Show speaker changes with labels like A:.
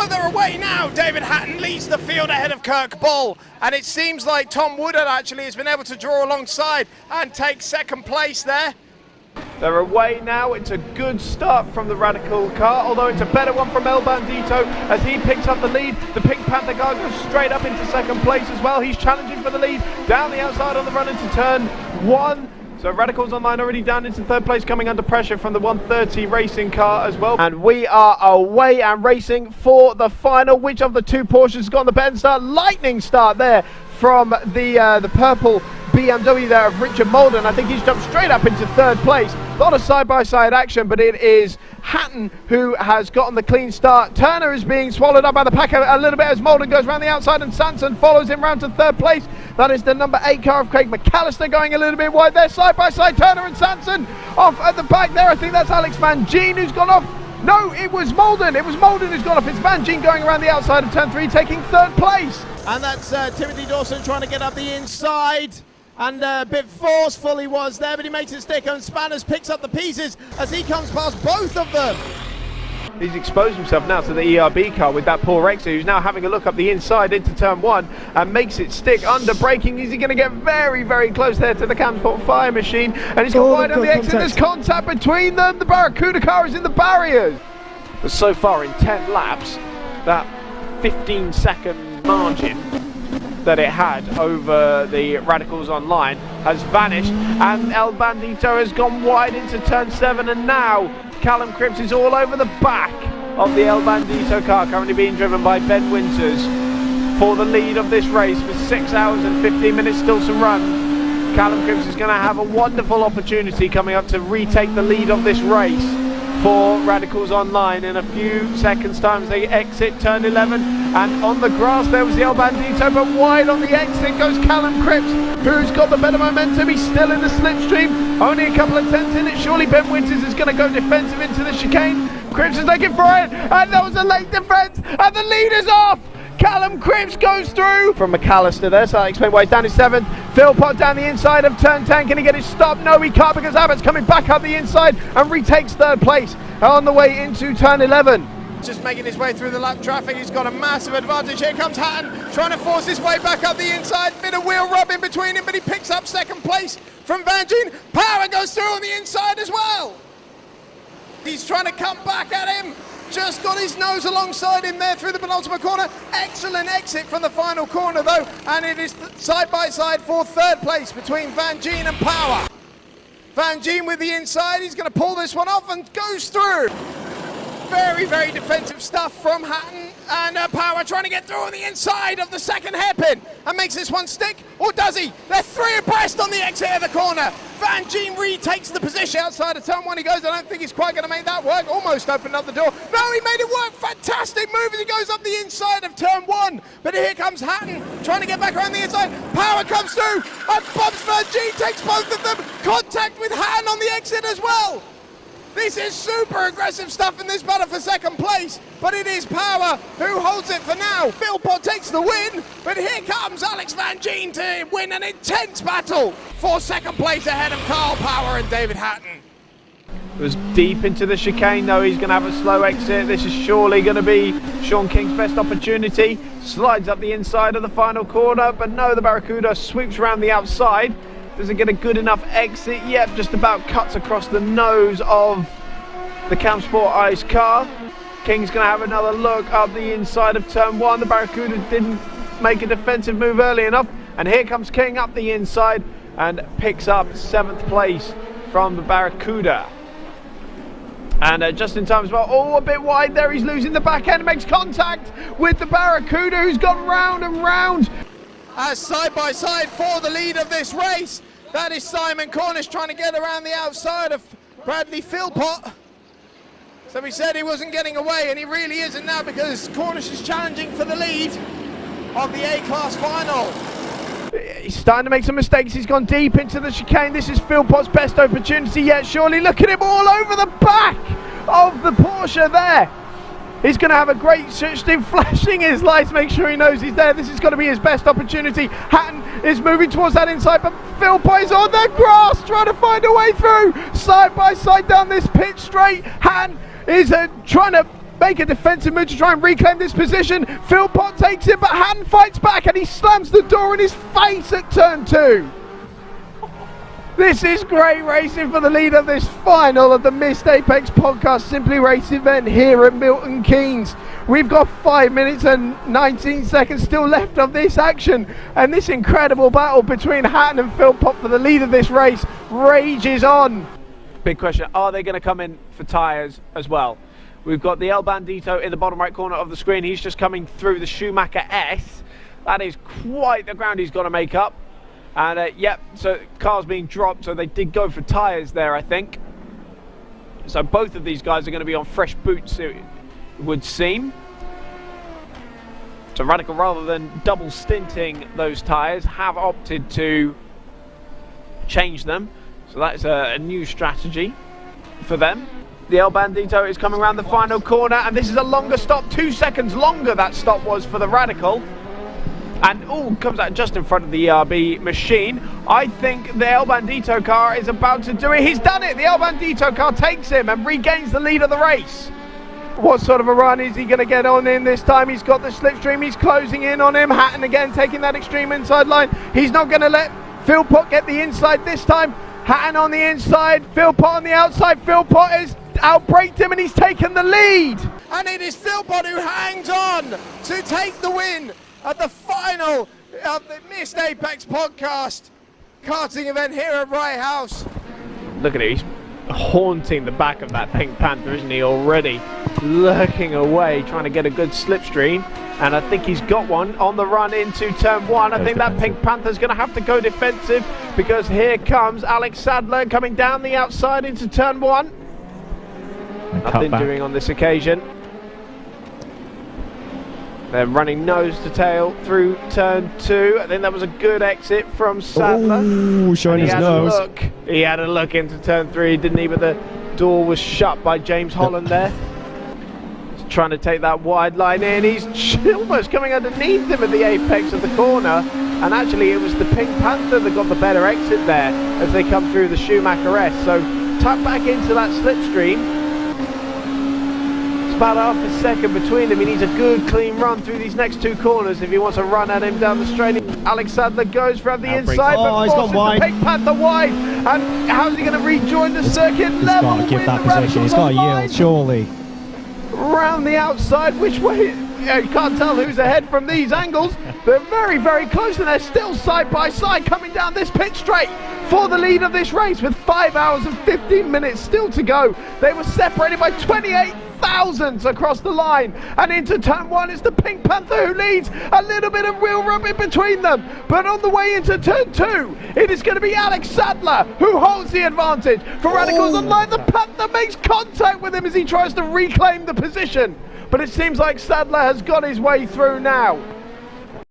A: So they're away now. David Hatton leads the field ahead of Kirk Bull, and it seems like Tom Woodard actually has been able to draw alongside and take second place there.
B: They're away now. It's a good start from the Radical car, although it's a better one from El Bandito as he picks up the lead. The Pink Panther car goes straight up into second place as well. He's challenging for the lead down the outside on the run into turn 1. So Radicals Online already down into third place, coming under pressure from the 130 racing car as well. And we are away and racing for the final. Which of the two Porsches has got the better start? Lightning start there from the purple BMW there of Richard Molden. I think he's jumped straight up into third place. A lot of side-by-side action, but it is Hatton who has gotten the clean start. Turner is being swallowed up by the pack a little bit as Molden goes around the outside, and Sanson follows him round to third place. That is the number 8 car of Craig McAllister going a little bit wide there. Side-by-side, Turner and Sanson off at the back there. I think that's Alex Van Gien who's gone off. No, it was Molden. It was Molden who's gone off. It's Van Gien going around the outside of turn 3, taking third place.
A: And that's Timothy Dawson trying to get up the inside. And a bit forceful he was there, but he makes it stick, and Spanners picks up the pieces as he comes past both of them.
B: He's exposed himself now to the ERB car with that poor exit, who's now having a look up the inside into turn 1 and makes it stick under braking. Is he going to get very, very close there to the Campsport fire machine? And he's got wide on the exit. There's contact between them. The Barracuda car is in the barriers. But so far in 10 laps, that 15-second margin that it had over the Radicals Online has vanished, and El Bandito has gone wide into turn 7, and now Callum Cripps is all over the back of the El Bandito car, currently being driven by Ben Winters for the lead of this race with 6 hours and 15 minutes still to run. Callum Cripps is going to have a wonderful opportunity coming up to retake the lead of this race for Radicals Online in a few seconds time as they exit turn 11, and on the grass there was the El Bandito, but wide on the exit goes Callum Cripps, who's got the better momentum. He's still in the slipstream, only a couple of tenths in it. Surely Ben Winters is going to go defensive into the chicane. Cripps is looking for it, and there was a late defence, and the lead is off. Callum Cripps goes through from McAllister there, so I'll explain why he's down in 7th. Philpott down the inside of turn 10. Can he get his stop? No, he can't, because Abbott's coming back up the inside and retakes third place on the way into turn 11.
A: Just making his way through the lap traffic. He's got a massive advantage. Here comes Hatton trying to force his way back up the inside. Bit of wheel rub in between him, but he picks up second place from Van Gien. Power goes through on the inside as well. He's trying to come back at him. Just got his nose alongside him there through the penultimate corner. Excellent exit from the final corner though, and it is side by side for third place between Van Gien and Power. Van Gien with the inside, he's going to pull this one off and goes through. Very, very defensive stuff from Hatton, and Power trying to get through on the inside of the second hairpin and makes this one stick, or does he? They're 3 abreast on the exit of the corner. Van Gien retakes the position outside of turn 1. He goes, I don't think he's quite going to make that work. Almost opened up the door. No, he made it work. Fantastic move as he goes up the inside of turn 1. But here comes Hatton trying to get back around the inside. Power comes through and bumps Van Gien, takes both of them. Contact with Hatton on the exit as well. This is super aggressive stuff in this battle for second place, but it is Power who holds it for now. Philpott takes the win, but here comes Alex Van Gien to win an intense battle for second place ahead of Carl Power and David Hatton.
B: It was deep into the chicane though. He's going to have a slow exit. This is surely going to be Sean King's best opportunity. Slides up the inside of the final corner, but no, the Barracuda sweeps around the outside. Doesn't get a good enough exit yet, just about cuts across the nose of the Campsport Ice car. King's going to have another look up the inside of turn 1. The Barracuda didn't make a defensive move early enough, and here comes King up the inside and picks up 7th place from the Barracuda. And just in time as well. Oh, a bit wide there. He's losing the back end, makes contact with the Barracuda, who's gone round and round.
A: As side by side for the lead of this race, that is Simon Cornish trying to get around the outside of Bradley Philpott. So we said he wasn't getting away, and he really isn't now, because Cornish is challenging for the lead of the A-Class final.
B: He's starting to make some mistakes. He's gone deep into the chicane. This is Philpott's best opportunity yet, surely. Look at him all over the back of the Porsche there. He's going to have a great stint, flashing his lights, make sure he knows he's there. This is going to be his best opportunity. Hatton is moving towards that inside, but Philpott is on the grass trying to find a way through. Side by side down this pit straight. Hatton is trying to make a defensive move to try and reclaim this position. Philpott takes it, but Hatton fights back and he slams the door in his face at turn 2. This is great racing for the lead of this final of the Missed Apex Podcast Simply Race event here at Milton Keynes. We've got 5 minutes and 19 seconds still left of this action, and this incredible battle between Hatton and Philpott for the lead of this race rages on. Big question, are they going to come in for tyres as well? We've got the El Bandito in the bottom right corner of the screen. He's just coming through the Schumacher S. That is quite the ground he's got to make up. And yep, so cars being dropped, so they did go for tyres there, I think. So both of these guys are going to be on fresh boots, it would seem. So Radical, rather than double stinting those tyres, have opted to change them. So that's a new strategy for them. The El Bandito is coming around the final corner, and this is a longer stop, 2 seconds longer that stop was for the Radical. And comes out just in front of the ERB machine. I think the El Bandito car is about to do it. He's done it. The El Bandito car takes him and regains the lead of the race. What sort of a run is he going to get on in this time? He's got the slipstream. He's closing in on him. Hatton again taking that extreme inside line. He's not going to let Philpott get the inside this time. Hatton on the inside. Philpott on the outside. Philpott has outbraked him and he's taken the lead.
A: And it is Philpott who hangs on to take the win at the final of the Missed Apex Podcast karting event here at Wright House.
B: Look at it, he's haunting the back of that Pink Panther, isn't he, already? Lurking away, trying to get a good slipstream. And I think he's got one on the run into turn 1. I think that Pink Panther's going to have to go defensive, because here comes Alex Sadler coming down the outside into turn 1. Nothing doing on this occasion. They're running nose to tail through turn 2. I think that was a good exit from Sadler.
C: Ooh, showing his nose.
B: He had a look into turn 3, didn't he? But the door was shut by James Holland there. He's trying to take that wide line in. He's almost coming underneath him at the apex of the corner. And actually it was the Pink Panther that got the better exit there as they come through the Schumacher S. So tuck back into that slipstream. About half a second between them. He needs a good clean run through these next 2 corners if he wants to run at him down the straight. Alex Sadler goes for the inside, but
C: he's gone wide.
B: The Pink Panther wide. And how's he going to rejoin the circuit?
C: He's got to give that position. He's got to yield, surely.
B: Round the outside, which way? Yeah, you can't tell who's ahead from these angles. They're very, very close, and they're still side by side coming down this pit straight for the lead of this race with 5 hours and 15 minutes still to go. They were separated by 28 thousandths across the line, and into turn 1 is the Pink Panther who leads. A little bit of wheel rub in between them, but on the way into turn 2 it is going to be Alex Sadler who holds the advantage for Radicals Online. The Panther makes contact with him as he tries to reclaim the position, but it seems like Sadler has got his way through now.